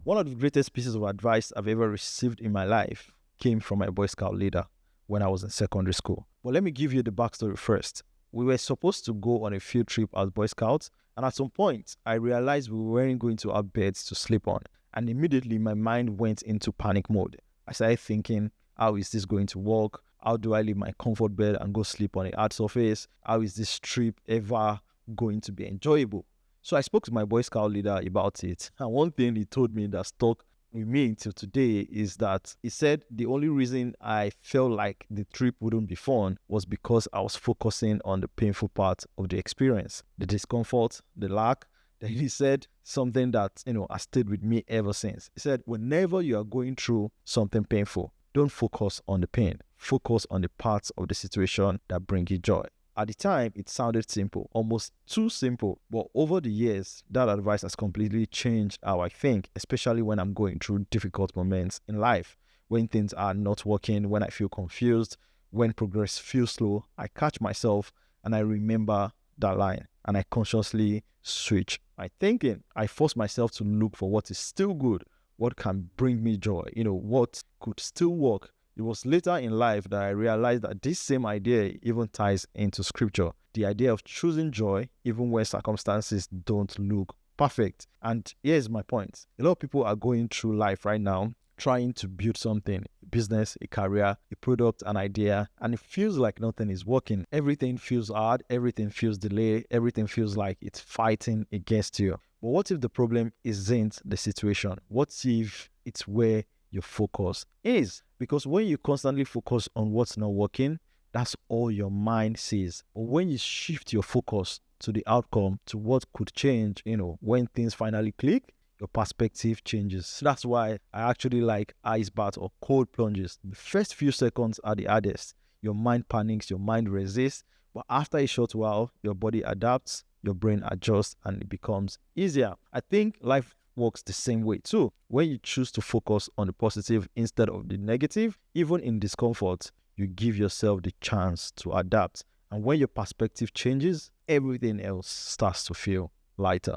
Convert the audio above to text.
One of the greatest pieces of advice I've ever received in my life came from my Boy Scout leader when I was in secondary school. But let me give you the backstory first. We were supposed to go on a field trip as Boy Scouts, and at some point, I realized we weren't going to have beds to sleep on. And immediately, my mind went into panic mode. I started thinking, how is this going to work? How do I leave my comfort bed and go sleep on a hard surface? How is this trip ever going to be enjoyable? So I spoke to my Boy Scout leader about it. And one thing he told me that stuck with me until today is that he said the only reason I felt like the trip wouldn't be fun was because I was focusing on the painful part of the experience, the discomfort, the lack. Then he said something that, has stayed with me ever since. He said, whenever you are going through something painful, don't focus on the pain. Focus on the parts of the situation that bring you joy. At the time, it sounded simple, almost too simple. But over the years, that advice has completely changed how I think, especially when I'm going through difficult moments in life. When things are not working, when I feel confused, when progress feels slow, I catch myself and I remember that line and I consciously switch my thinking. I force myself to look for what is still good, what can bring me joy, what could still work. It was later in life that I realized that this same idea even ties into scripture. The idea of choosing joy even when circumstances don't look perfect. And here's my point. A lot of people are going through life right now trying to build something, a business, a career, a product, an idea, and it feels like nothing is working. Everything feels hard, everything feels delayed, everything feels like it's fighting against you. But what if the problem isn't the situation? What if it's where your focus is? Because when you constantly focus on what's not working, that's all your mind sees. But when you shift your focus to the outcome, to what could change, when things finally click, your perspective changes. So that's why I actually like ice baths or cold plunges. The first few seconds are the hardest. Your mind panics, your mind resists, but after a short while, your body adapts, your brain adjusts, and it becomes easier. I think life works the same way too. When you choose to focus on the positive instead of the negative, even in discomfort, you give yourself the chance to adapt. And when your perspective changes, everything else starts to feel lighter.